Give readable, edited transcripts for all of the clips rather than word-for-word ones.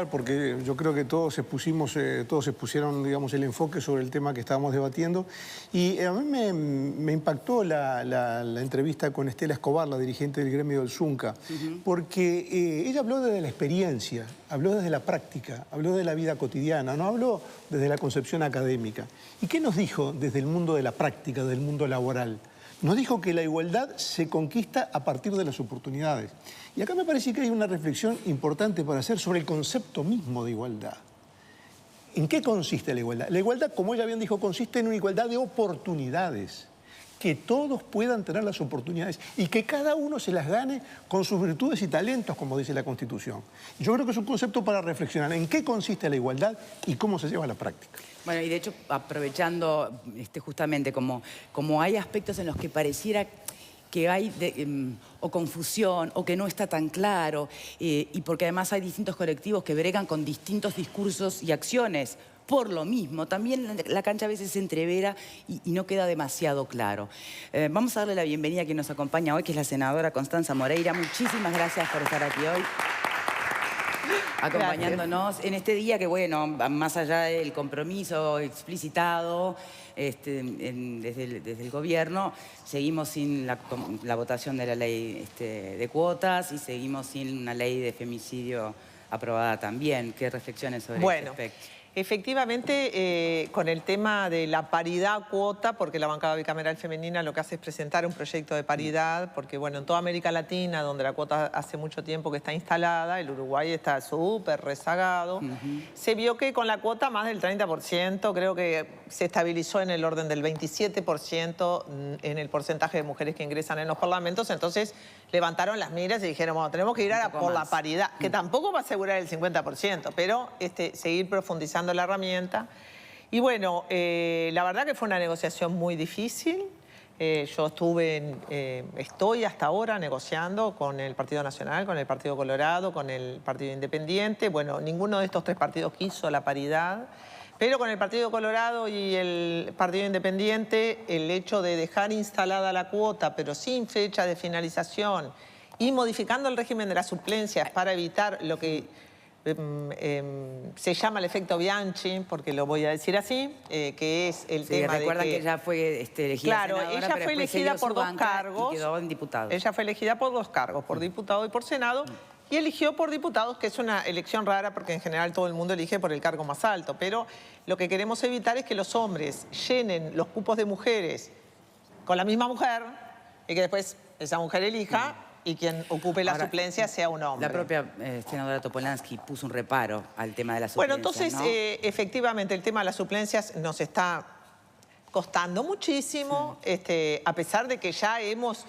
Porque yo creo que todos expusieron, digamos, el enfoque sobre el tema que estábamos debatiendo. Y a mí me impactó la entrevista con Estela Escobar, la dirigente del gremio del Zunca, porque ella habló desde la experiencia, habló desde la práctica, habló de la vida cotidiana, no habló desde la concepción académica. ¿Y qué nos dijo desde el mundo de la práctica, del mundo laboral? Nos dijo que la igualdad se conquista a partir de las oportunidades. Y acá me parece que hay una reflexión importante para hacer sobre el concepto mismo de igualdad. ¿En qué consiste la igualdad? La igualdad, como ella bien dijo, consiste en una igualdad de oportunidades. Que todos puedan tener las oportunidades y que cada uno se las gane con sus virtudes y talentos, como dice la Constitución. Yo creo que es un concepto para reflexionar en qué consiste la igualdad y cómo se lleva a la práctica. Bueno, y de hecho, aprovechando justamente como hay aspectos en los que pareciera que hay o confusión o que no está tan claro, y porque además hay distintos colectivos que bregan con distintos discursos y acciones por lo mismo, también la cancha a veces se entrevera y no queda demasiado claro. Vamos a darle la bienvenida a quien nos acompaña hoy, que es la senadora Constanza Moreira. Muchísimas gracias por estar aquí hoy, acompañándonos en este día que, bueno, más allá del compromiso explicitado desde el gobierno, seguimos sin la votación de la ley de cuotas y seguimos sin una ley de femicidio aprobada también. ¿Qué reflexiones sobre este aspecto? Efectivamente, con el tema de la paridad cuota, porque la bancada bicameral femenina lo que hace es presentar un proyecto de paridad, porque bueno, en toda América Latina, donde la cuota hace mucho tiempo que está instalada, el Uruguay está súper rezagado, se vio que con la cuota más del 30%, creo que se estabilizó en el orden del 27% en el porcentaje de mujeres que ingresan en los parlamentos, entonces levantaron las miras y dijeron, bueno, tenemos que ir a por la paridad, que tampoco va a asegurar el 50%, pero seguir profundizando la herramienta. Y bueno, la verdad que fue una negociación muy difícil. Yo estoy hasta ahora negociando con el Partido Nacional, con el Partido Colorado, con el Partido Independiente. Bueno, ninguno de estos tres partidos quiso la paridad, pero con el Partido Colorado y el Partido Independiente, el hecho de dejar instalada la cuota, pero sin fecha de finalización, y modificando el régimen de las suplencias para evitar lo que se llama el efecto Bianchi, porque lo voy a decir así, que es el tema de recuerdan que ella fue elegida senadora, ella fue elegida por dos cargos. Y quedó en diputado. Ella fue elegida por dos cargos, por diputado y por senado, y eligió por diputados, que es una elección rara porque en general todo el mundo elige por el cargo más alto, pero lo que queremos evitar es que los hombres llenen los cupos de mujeres con la misma mujer y que después esa mujer elija y quien ocupe la suplencia sea un hombre. La propia senadora Topolansky puso un reparo al tema de las suplencias. Bueno, entonces, ¿no? Efectivamente, el tema de las suplencias nos está costando muchísimo, a pesar de que ya hemos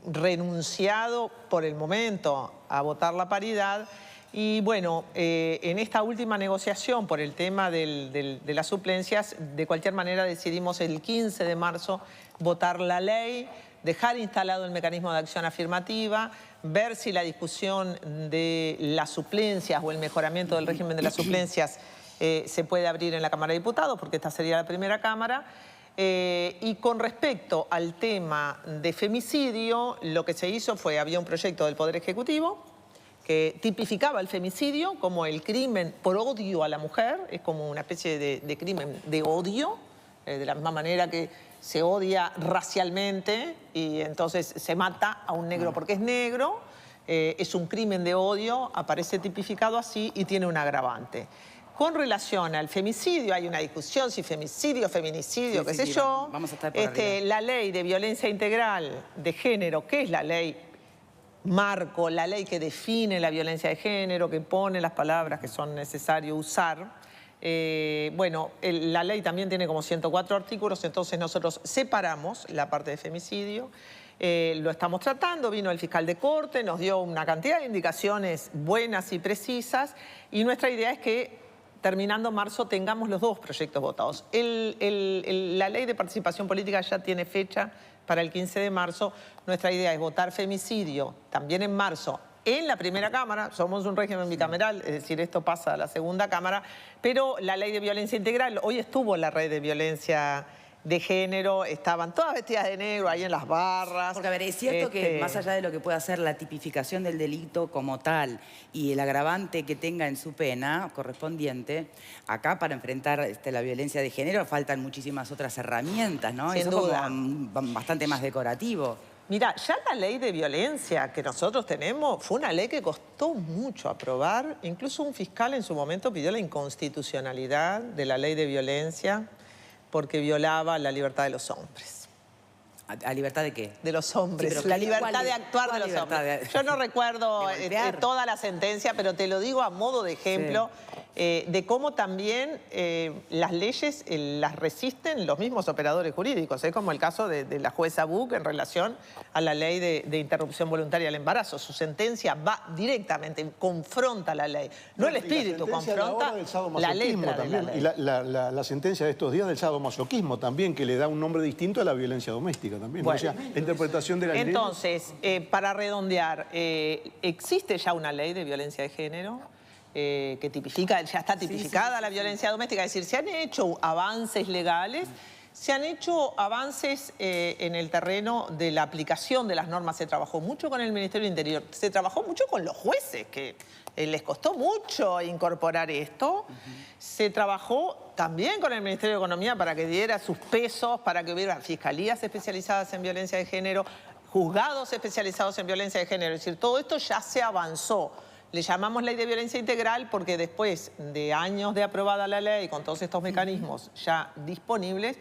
renunciado por el momento a votar la paridad. Y bueno, en esta última negociación por el tema de las suplencias, de cualquier manera decidimos el 15 de marzo votar la ley, dejar instalado el mecanismo de acción afirmativa, ver si la discusión de las suplencias o el mejoramiento del régimen de las suplencias se puede abrir en la Cámara de Diputados, porque esta sería la primera Cámara. Y con respecto al tema de femicidio, lo que se hizo fue, había un proyecto del Poder Ejecutivo que tipificaba el femicidio como el crimen por odio a la mujer, es como una especie de crimen de odio, de la misma manera que se odia racialmente y entonces se mata a un negro porque es negro, es un crimen de odio, aparece tipificado así y tiene un agravante. Con relación al femicidio, hay una discusión si femicidio, feminicidio, qué sé yo. Vamos a estar por arriba. La ley de violencia integral de género, que es la ley marco, la ley que define la violencia de género, que pone las palabras que son necesarias usar. Bueno, la ley también tiene como 104 artículos, entonces nosotros separamos la parte de femicidio. Lo estamos tratando, vino el fiscal de corte, nos dio una cantidad de indicaciones buenas y precisas y nuestra idea es que terminando marzo tengamos los dos proyectos votados. La ley de participación política ya tiene fecha para el 15 de marzo. Nuestra idea es votar femicidio también en marzo en la primera Cámara. Somos un régimen bicameral, es decir, esto pasa a la segunda Cámara, pero la ley de violencia integral, hoy estuvo la red de violencia de género, estaban todas vestidas de negro ahí en las barras. Porque, a ver, es cierto que más allá de lo que pueda ser la tipificación del delito como tal y el agravante que tenga en su pena correspondiente, acá para enfrentar la violencia de género faltan muchísimas otras herramientas, ¿no? Sin Eso duda. como bastante más decorativo. Mira, ya la ley de violencia que nosotros tenemos fue una ley que costó mucho aprobar. Incluso un fiscal en su momento pidió la inconstitucionalidad de la ley de violencia porque violaba la libertad de los hombres. ¿A libertad de qué? De los hombres, Sí, pero la ¿cuál libertad de actuar de los libertad hombres. Yo no recuerdo ¿De golpear? toda la sentencia, pero te lo digo a modo de ejemplo de cómo también las leyes las resisten los mismos operadores jurídicos, como el caso de la jueza Buch en relación a la ley de interrupción voluntaria del embarazo. Su sentencia va directamente, confronta la ley, no el espíritu, confronta la letra de la ley. Y la sentencia de estos días del sadomasoquismo también, que le da un nombre distinto a la violencia doméstica también. Bueno, o sea, la interpretación de la ley. Entonces, para redondear, existe ya una ley de violencia de género que tipifica, ya está tipificada la violencia doméstica, es decir, se han hecho avances legales, se han hecho avances en el terreno de la aplicación de las normas, se trabajó mucho con el Ministerio del Interior, se trabajó mucho con los jueces, que les costó mucho incorporar esto, se trabajó también con el Ministerio de Economía para que diera sus pesos, para que hubiera fiscalías especializadas en violencia de género, juzgados especializados en violencia de género, es decir, todo esto ya se avanzó. Le llamamos ley de violencia integral porque después de años de aprobada la ley, con todos estos mecanismos ya disponibles,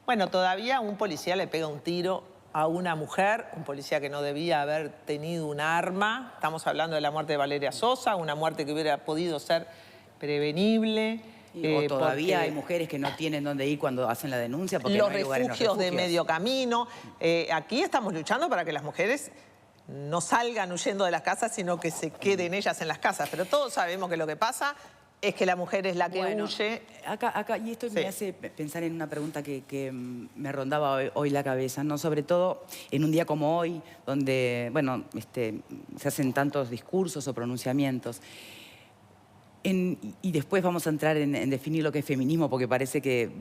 bueno, todavía un policía le pega un tiro a una mujer, un policía que no debía haber tenido un arma. Estamos hablando de la muerte de Valeria Sosa, una muerte que hubiera podido ser prevenible. O todavía hay mujeres que no tienen dónde ir cuando hacen la denuncia porque los no hay lugar en los refugios de refugios. medio camino. Aquí estamos luchando para que las mujeres no salgan huyendo de las casas, sino que se queden ellas en las casas. Pero todos sabemos que lo que pasa es que la mujer es la que huye. Acá, y esto me hace pensar en una pregunta que me rondaba hoy la cabeza, ¿no? Sobre todo en un día como hoy, donde, bueno, se hacen tantos discursos o pronunciamientos. Y después vamos a entrar en definir lo que es feminismo, porque parece que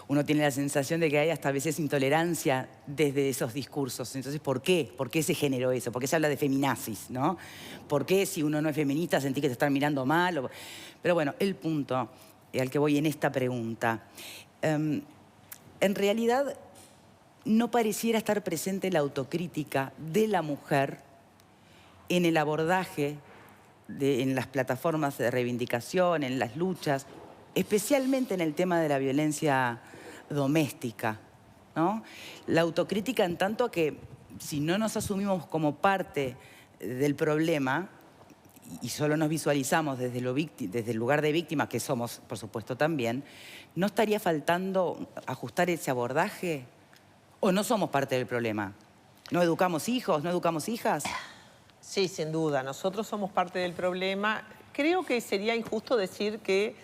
uno tiene la sensación de que hay hasta a veces intolerancia desde esos discursos. Entonces, ¿por qué? ¿Por qué se generó eso? ¿Por qué se habla de feminazis, no? ¿Por qué si uno no es feminista sentí que te están mirando mal? Pero bueno, el punto al que voy en esta pregunta. En realidad, no pareciera estar presente la autocrítica de la mujer en el abordaje en las plataformas de reivindicación, en las luchas, especialmente en el tema de la violencia doméstica, ¿no? La autocrítica en tanto que si no nos asumimos como parte del problema y solo nos visualizamos desde el lugar de víctima, que somos, por supuesto, también, ¿no estaría faltando ajustar ese abordaje? ¿O no somos parte del problema? ¿No educamos hijos? ¿No educamos hijas? Sí, sin duda. Nosotros somos parte del problema. Creo que sería injusto decir que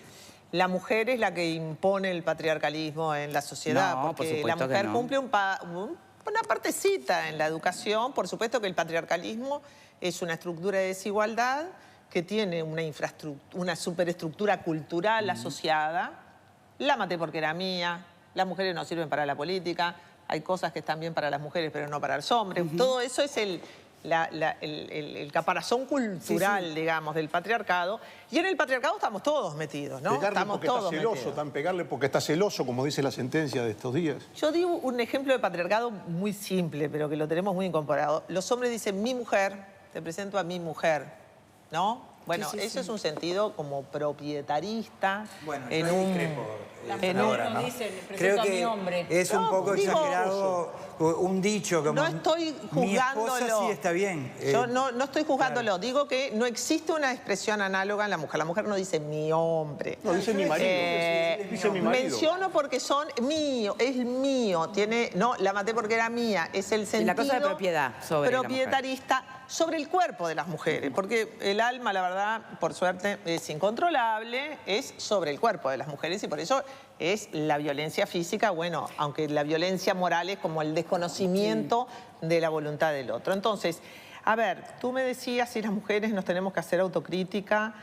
la mujer es la que impone el patriarcalismo en la sociedad. No, porque por la supuesto mujer que no. cumple una partecita en la educación. Por supuesto que el patriarcalismo es una estructura de desigualdad que tiene una superestructura cultural asociada. La maté porque era mía, las mujeres no sirven para la política, hay cosas que están bien para las mujeres pero no para los hombres. Todo eso es el caparazón cultural, digamos, del patriarcado. Y en el patriarcado estamos todos metidos, ¿no? Pegarle Estamos porque todos está celoso, metidos. tan pegarle porque está celoso, como dice la sentencia de estos días. Yo digo un ejemplo de patriarcado muy simple, pero que lo tenemos muy incorporado. Los hombres dicen, mi mujer, te presento a mi mujer, ¿no? Bueno, eso es un sentido como propietarista. Bueno, en yo un... discrepo. Ahora no dicen, Creo presento a mi que hombre. es un No, poco digo, exagerado un dicho como... No estoy Mi juzgándolo. esposa sí está bien. Yo no estoy juzgándolo. Digo que no existe una expresión análoga en la mujer. La mujer no dice mi hombre. No, dice mi marido. Dice mi marido. Menciono porque son mío, es mío. No, la maté porque era mía. Es el sentido la cosa de propiedad sobre la propietarista sobre el cuerpo de las mujeres. Porque el alma, la verdad, por suerte, es incontrolable, es sobre el cuerpo de las mujeres y por eso es la violencia física, bueno, aunque la violencia moral es como el desconocimiento de la voluntad del otro. Entonces, a ver, tú me decías si las mujeres nos tenemos que hacer autocrítica.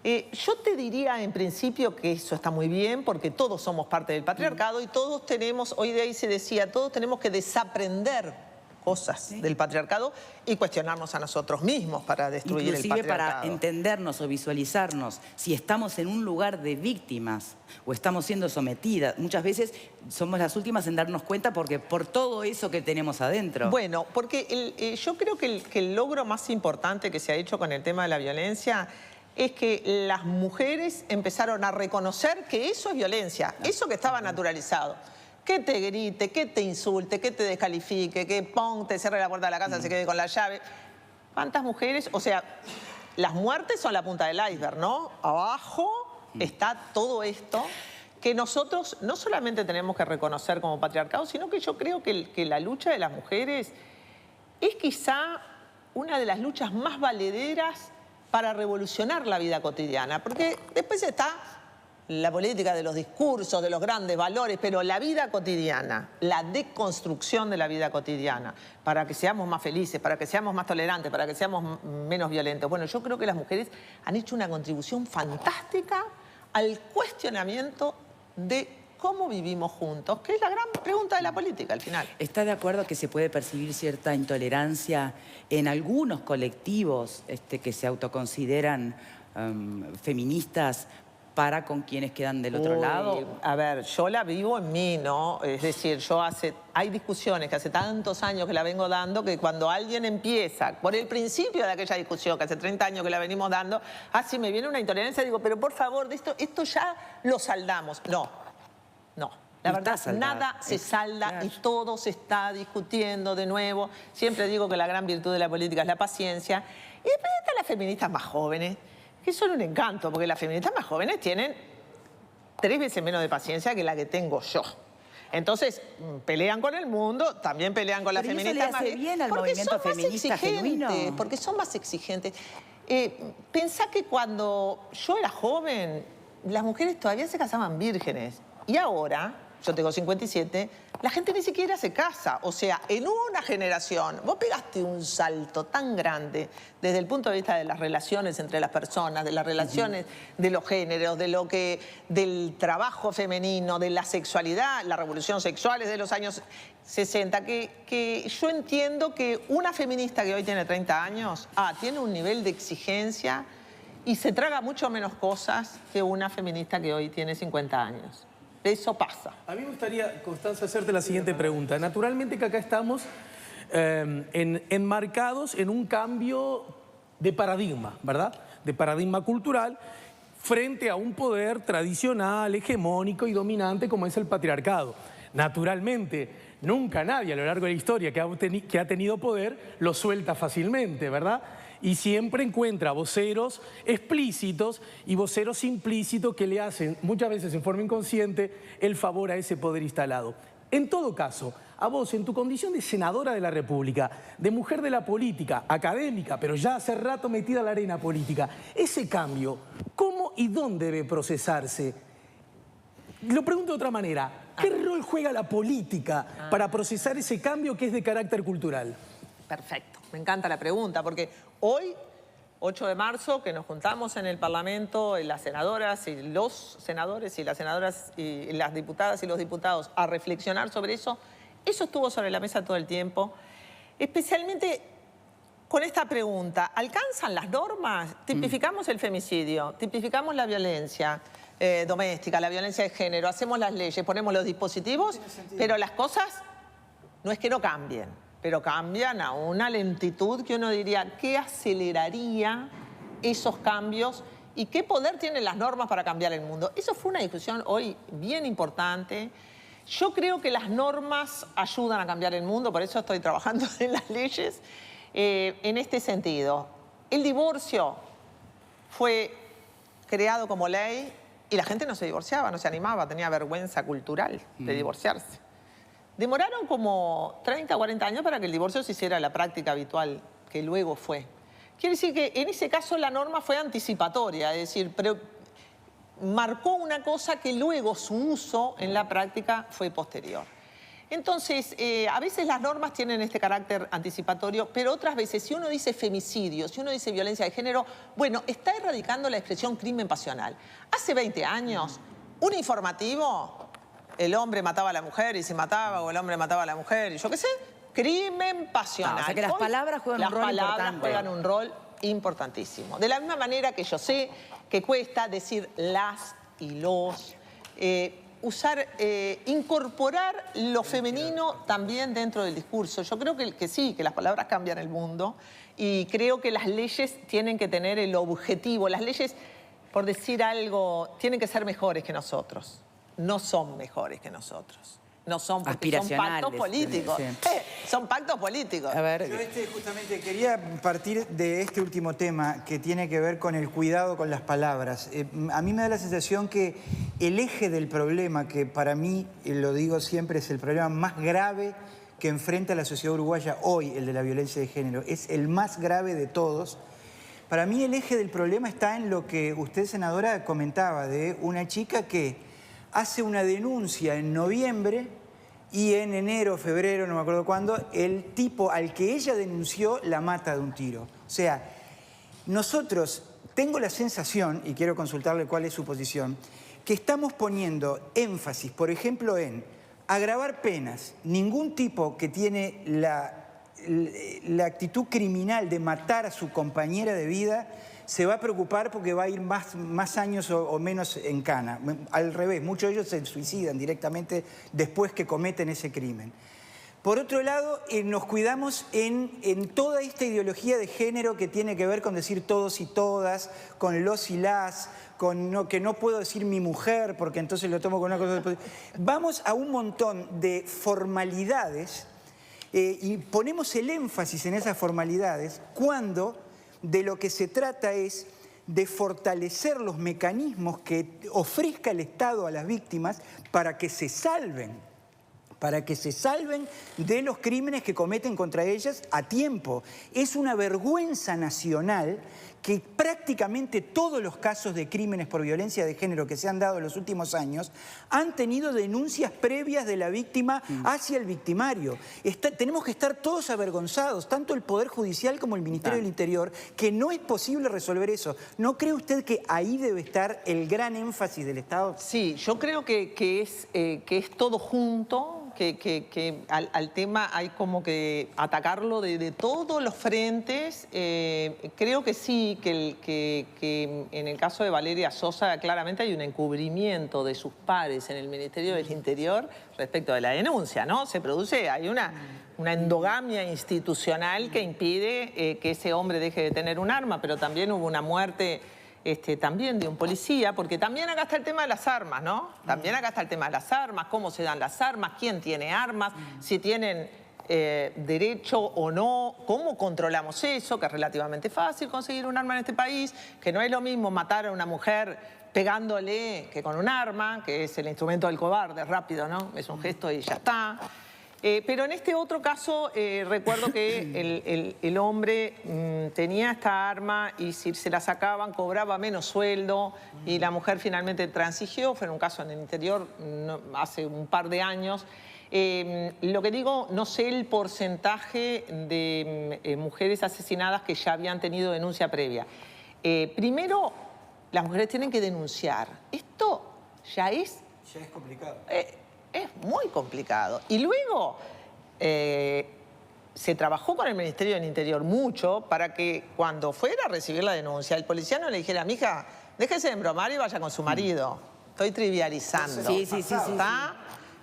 Yo te diría en principio que eso está muy bien porque todos somos parte del patriarcado y todos tenemos, hoy de ahí se decía, todos tenemos que desaprender cosas del patriarcado y cuestionarnos a nosotros mismos para destruir el inclusive patriarcado. para entendernos o visualizarnos si estamos en un lugar de víctimas o estamos siendo sometidas. Muchas veces somos las últimas en darnos cuenta porque por todo eso que tenemos adentro. Bueno, porque yo creo que el logro más importante que se ha hecho con el tema de la violencia es que las mujeres empezaron a reconocer que eso es violencia, eso que estaba naturalizado. Que te grite, que te insulte, que te descalifique, que te cierre la puerta de la casa, se quede con la llave. ¿Cuántas mujeres? O sea, las muertes son la punta del iceberg, ¿no? Abajo está todo esto que nosotros no solamente tenemos que reconocer como patriarcado, sino que yo creo que la lucha de las mujeres es quizá una de las luchas más valederas para revolucionar la vida cotidiana. Porque después está la política de los discursos, de los grandes valores, pero la vida cotidiana, la deconstrucción de la vida cotidiana, para que seamos más felices, para que seamos más tolerantes, para que seamos menos violentos. Bueno, yo creo que las mujeres han hecho una contribución fantástica al cuestionamiento de cómo vivimos juntos, que es la gran pregunta de la política al final. ¿Está de acuerdo que se puede percibir cierta intolerancia en algunos colectivos que se autoconsideran feministas para con quienes quedan del otro lado? A ver, yo la vivo en mí, ¿no? Es decir, hay discusiones que hace tantos años que la vengo dando que cuando alguien empieza, por el principio de aquella discusión, que hace 30 años que la venimos dando, así me viene una intolerancia, digo, pero por favor, esto ya lo saldamos. No, la verdad, nada se salda y todo se está discutiendo de nuevo. Siempre digo que la gran virtud de la política es la paciencia. Y después están las feministas más jóvenes, que son un encanto, porque las feministas más jóvenes tienen 3 veces menos de paciencia que la que tengo yo. Entonces, pelean con el mundo, también pelean con las feministas más... ¿Pero eso le hace bien al movimiento feminista genuino? Porque son más exigentes. Pensá que cuando yo era joven, las mujeres todavía se casaban vírgenes. Y ahora, yo tengo 57, la gente ni siquiera se casa. O sea, en una generación, vos pegaste un salto tan grande desde el punto de vista de las relaciones entre las personas, de las relaciones de los géneros, del trabajo femenino, de la sexualidad, la revolución sexual es de los años 60, que yo entiendo que una feminista que hoy tiene 30 años, tiene un nivel de exigencia y se traga mucho menos cosas que una feminista que hoy tiene 50 años. Eso pasa. A mí me gustaría, Constanza, hacerte la siguiente pregunta. Naturalmente que acá estamos enmarcados en un cambio de paradigma, ¿verdad? De paradigma cultural frente a un poder tradicional, hegemónico y dominante como es el patriarcado. Naturalmente, nunca nadie a lo largo de la historia que ha tenido poder lo suelta fácilmente, ¿verdad? Y siempre encuentra voceros explícitos y voceros implícitos que le hacen, muchas veces en forma inconsciente, el favor a ese poder instalado. En todo caso, a vos, en tu condición de senadora de la República, de mujer de la política, académica, pero ya hace rato metida en la arena política, ese cambio, ¿cómo y dónde debe procesarse? Lo pregunto de otra manera, ¿qué rol juega la política para procesar ese cambio que es de carácter cultural? Perfecto, me encanta la pregunta, porque hoy, 8 de marzo, que nos juntamos en el Parlamento, las senadoras y los senadores y las senadoras y las diputadas y los diputados a reflexionar sobre eso, eso estuvo sobre la mesa todo el tiempo, especialmente con esta pregunta, ¿alcanzan las normas? Tipificamos el femicidio, tipificamos la violencia doméstica, la violencia de género, hacemos las leyes, ponemos los dispositivos, pero las cosas no es que no cambien, pero cambian a una lentitud que uno diría, ¿qué aceleraría esos cambios y qué poder tienen las normas para cambiar el mundo? Eso fue una discusión hoy bien importante. Yo creo que las normas ayudan a cambiar el mundo, por eso estoy trabajando en las leyes en este sentido. El divorcio fue creado como ley y la gente no se divorciaba, no se animaba, tenía vergüenza cultural de divorciarse. Demoraron como 30 o 40 años para que el divorcio se hiciera la práctica habitual que luego fue. Quiere decir que en ese caso la norma fue anticipatoria, es decir, pero marcó una cosa que luego su uso en la práctica fue posterior. Entonces, a veces las normas tienen este carácter anticipatorio, pero otras veces, si uno dice femicidio, si uno dice violencia de género, bueno, está erradicando la expresión crimen pasional. Hace 20 años, un informativo, el hombre mataba a la mujer y se mataba, o el hombre mataba a la mujer, y yo qué sé, crimen pasional. O sea que las palabras juegan un rol importante. Las palabras juegan un rol importantísimo. De la misma manera que yo sé que cuesta decir las y los... incorporar lo femenino también dentro del discurso. Yo creo que sí, que las palabras cambian el mundo y creo que las leyes tienen que tener el objetivo. Las leyes, por decir algo, tienen que ser mejores que nosotros. No son mejores que nosotros. No son, porque son pactos políticos. Sí. Son pactos políticos. A ver. Yo justamente quería partir de este último tema que tiene que ver con el cuidado con las palabras. A mí me da la sensación que el eje del problema, que para mí, lo digo siempre, es el problema más grave que enfrenta la sociedad uruguaya hoy, el de la violencia de género, es el más grave de todos. Para mí el eje del problema está en lo que usted, senadora, comentaba, de una chica que hace una denuncia en noviembre y en enero, febrero, no me acuerdo cuándo, el tipo al que ella denunció la mata de un tiro. O sea, nosotros, tengo la sensación, y quiero consultarle cuál es su posición, que estamos poniendo énfasis, por ejemplo, en agravar penas. Ningún tipo que tiene la actitud criminal de matar a su compañera de vida se va a preocupar porque va a ir más años o menos en cana. Al revés, muchos de ellos se suicidan directamente después que cometen ese crimen. Por otro lado, nos cuidamos en toda esta ideología de género que tiene que ver con decir todos y todas, con los y las, con que no puedo decir mi mujer porque entonces lo tomo con una cosa... Vamos a un montón de formalidades y ponemos el énfasis en esas formalidades cuando de lo que se trata es de fortalecer los mecanismos que ofrezca el Estado a las víctimas para que se salven de los crímenes que cometen contra ellas a tiempo. Es una vergüenza nacional que prácticamente todos los casos de crímenes por violencia de género que se han dado en los últimos años han tenido denuncias previas de la víctima hacia el victimario. Tenemos que estar todos avergonzados, tanto el Poder Judicial como el Ministerio del Interior, que no es posible resolver eso. ¿No cree usted que ahí debe estar el gran énfasis del Estado? Sí, yo creo que es todo junto. Que al tema hay como que atacarlo de todos los frentes. Creo que sí, que en el caso de Valeria Sosa claramente hay un encubrimiento de sus pares en el Ministerio del Interior respecto de la denuncia, ¿no? Hay una endogamia institucional que impide que ese hombre deje de tener un arma, pero también hubo una muerte... también de un policía, porque también acá está el tema de las armas, ¿no? También acá está el tema de las armas, cómo se dan las armas, quién tiene armas, si tienen derecho o no, cómo controlamos eso, que es relativamente fácil conseguir un arma en este país, que no es lo mismo matar a una mujer pegándole que con un arma, que es el instrumento del cobarde, rápido, ¿no? Es un gesto y ya está. Pero en este otro caso recuerdo que el hombre tenía esta arma y si se la sacaban cobraba menos sueldo y la mujer finalmente transigió, fue en un caso en el interior hace un par de años. Lo que digo, no sé el porcentaje de mujeres asesinadas que ya habían tenido denuncia previa. Primero, las mujeres tienen que denunciar. Esto ya es... Ya es complicado. Es muy complicado. Y luego se trabajó con el Ministerio del Interior mucho para que cuando fuera a recibir la denuncia, el policía no le dijera, mija, déjese de embromar y vaya con su marido. Estoy trivializando. Sí. ¿Está?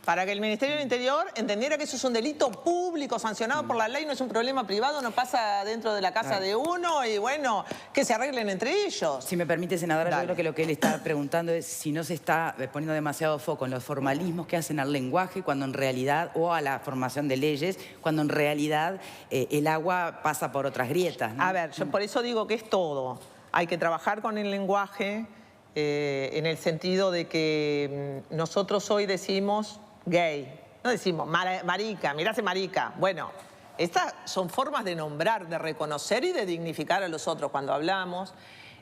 Para que el Ministerio del Interior entendiera que eso es un delito público sancionado por la ley, no es un problema privado, no pasa dentro de la casa de uno y bueno, que se arreglen entre ellos. Si me permite, senadora, yo creo que lo que él está preguntando es si no se está poniendo demasiado foco en los formalismos que hacen al lenguaje cuando en realidad, o a la formación de leyes, cuando en realidad el agua pasa por otras grietas, ¿no? A ver, yo por eso digo que es todo. Hay que trabajar con el lenguaje en el sentido de que nosotros hoy decimos gay, no decimos marica, mirá ese marica. Bueno, estas son formas de nombrar, de reconocer y de dignificar a los otros cuando hablamos.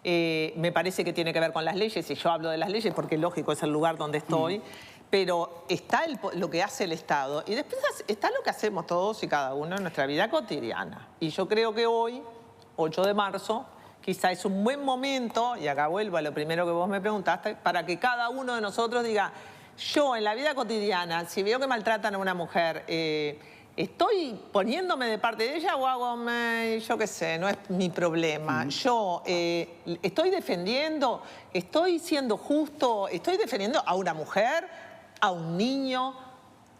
Me parece que tiene que ver con las leyes, y yo hablo de las leyes porque lógico es el lugar donde estoy, pero está lo que hace el Estado y después está lo que hacemos todos y cada uno en nuestra vida cotidiana. Y yo creo que hoy, 8 de marzo, quizá es un buen momento, y acá vuelvo a lo primero que vos me preguntaste, para que cada uno de nosotros diga, yo en la vida cotidiana, si veo que maltratan a una mujer, ¿estoy poniéndome de parte de ella o hago, yo qué sé, no es mi problema? Yo estoy defendiendo, estoy siendo justo, estoy defendiendo a una mujer, a un niño,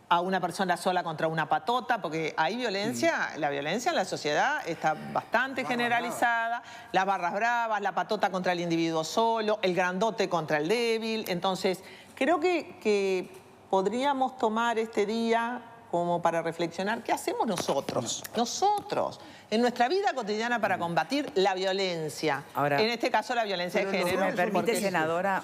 a una persona sola contra una patota, porque hay violencia, la violencia en la sociedad está bastante generalizada, las barras bravas, la patota contra el individuo solo, el grandote contra el débil. Entonces, creo que podríamos tomar este día como para reflexionar, ¿qué hacemos nosotros? Nosotros, en nuestra vida cotidiana para combatir la violencia. Ahora, en este caso, la violencia de género. me permite, senadora,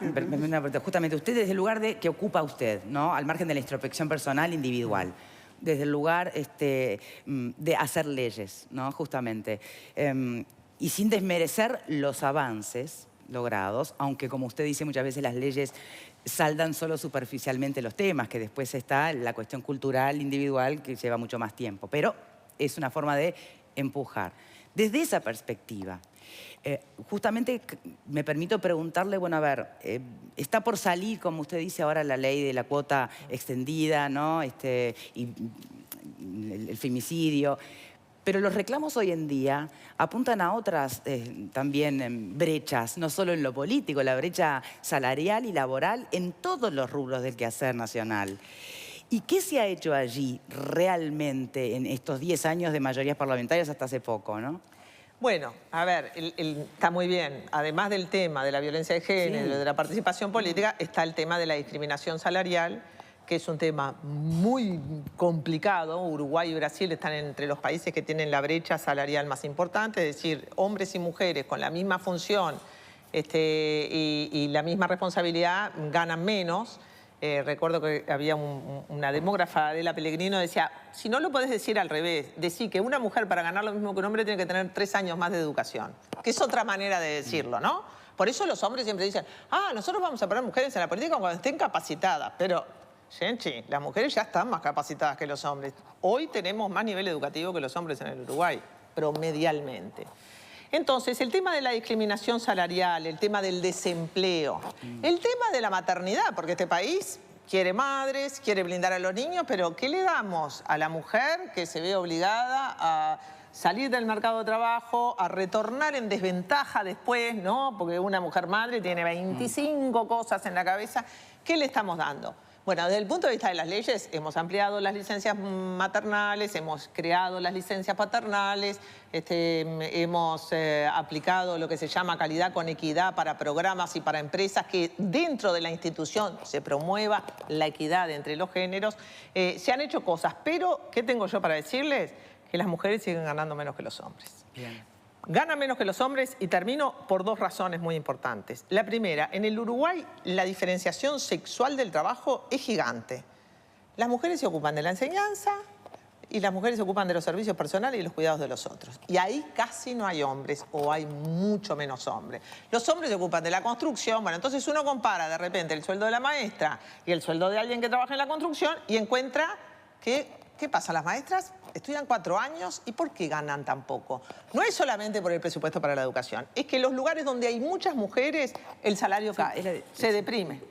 justamente usted desde el lugar que ocupa usted, ¿no? Al margen de la introspección personal individual, desde el lugar de hacer leyes, ¿no? Justamente. Y sin desmerecer los avances logrados, aunque como usted dice muchas veces las leyes saldan solo superficialmente los temas, que después está la cuestión cultural individual que lleva mucho más tiempo, pero es una forma de empujar. Desde esa perspectiva, justamente me permito preguntarle, bueno, a ver, está por salir, como usted dice ahora, la ley de la cuota extendida, ¿no? Y el femicidio. Pero los reclamos hoy en día apuntan a otras también brechas, no solo en lo político, la brecha salarial y laboral en todos los rubros del quehacer nacional. ¿Y qué se ha hecho allí realmente en estos 10 años de mayorías parlamentarias hasta hace poco, no? Bueno, a ver, está muy bien. Además del tema de la violencia de género, de la participación política, está el tema de la discriminación salarial, que es un tema muy complicado. Uruguay y Brasil están entre los países que tienen la brecha salarial más importante, es decir, hombres y mujeres con la misma función y la misma responsabilidad ganan menos. Recuerdo que había una demógrafa, Adela Pellegrino, decía, si no lo podés decir al revés, decir que una mujer para ganar lo mismo que un hombre tiene que tener 3 años más de educación, que es otra manera de decirlo, ¿no? Por eso los hombres siempre dicen, nosotros vamos a poner mujeres en la política cuando estén capacitadas, pero... Gente, las mujeres ya están más capacitadas que los hombres. Hoy tenemos más nivel educativo que los hombres en el Uruguay, promedialmente. Entonces, el tema de la discriminación salarial, el tema del desempleo, el tema de la maternidad, porque este país quiere madres, quiere blindar a los niños, pero ¿qué le damos a la mujer que se ve obligada a salir del mercado de trabajo, a retornar en desventaja después, ¿no? Porque una mujer madre tiene 25 cosas en la cabeza. ¿Qué le estamos dando? Bueno, desde el punto de vista de las leyes, hemos ampliado las licencias maternales, hemos creado las licencias paternales, hemos aplicado lo que se llama calidad con equidad para programas y para empresas, que dentro de la institución se promueva la equidad entre los géneros. Se han hecho cosas, pero ¿qué tengo yo para decirles? Que las mujeres siguen ganando menos que los hombres. Bien. Ganan menos que los hombres y termino por 2 razones muy importantes. La primera, en el Uruguay la diferenciación sexual del trabajo es gigante. Las mujeres se ocupan de la enseñanza y las mujeres se ocupan de los servicios personales y los cuidados de los otros. Y ahí casi no hay hombres o hay mucho menos hombres. Los hombres se ocupan de la construcción. Bueno, entonces uno compara de repente el sueldo de la maestra y el sueldo de alguien que trabaja en la construcción y encuentra que... ¿Qué pasa? Las maestras estudian 4 años y ¿por qué ganan tan poco? No es solamente por el presupuesto para la educación, es que en los lugares donde hay muchas mujeres el salario cae, se deprime.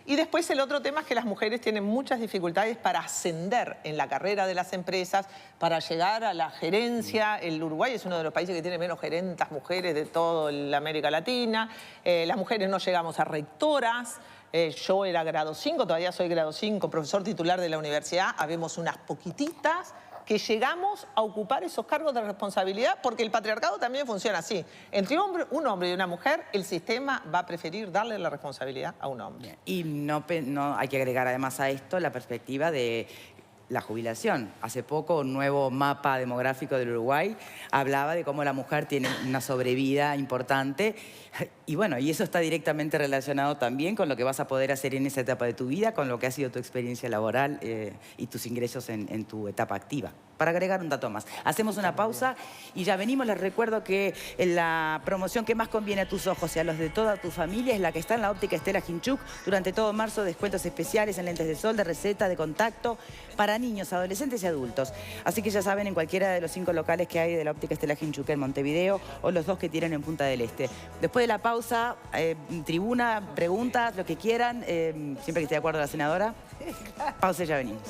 Y después el otro tema es que las mujeres tienen muchas dificultades para ascender en la carrera de las empresas, para llegar a la gerencia. El Uruguay es uno de los países que tiene menos gerentas mujeres de toda la América Latina. Las mujeres no llegamos a rectoras. Yo era grado 5, todavía soy grado 5, profesor titular de la universidad. Habemos unas poquititas que llegamos a ocupar esos cargos de responsabilidad porque el patriarcado también funciona así. Entre un hombre y una mujer, el sistema va a preferir darle la responsabilidad a un hombre. Y no hay que agregar además a esto la perspectiva de la jubilación. Hace poco un nuevo mapa demográfico del Uruguay hablaba de cómo la mujer tiene una sobrevida importante y bueno, y eso está directamente relacionado también con lo que vas a poder hacer en esa etapa de tu vida, con lo que ha sido tu experiencia laboral y tus ingresos en tu etapa activa. para agregar un dato más. Hacemos una pausa y ya venimos. Les recuerdo que la promoción que más conviene a tus ojos y a los de toda tu familia es la que está en la óptica Estela Ginchuk. Durante todo marzo, descuentos especiales en lentes de sol, de receta, de contacto, para niños, adolescentes y adultos. Así que ya saben, en cualquiera de los 5 locales que hay de la óptica Estela Ginchuk en Montevideo o los 2 que tienen en Punta del Este. Después de la pausa, tribuna, preguntas, lo que quieran, siempre que esté de acuerdo la senadora. Pausa y ya venimos.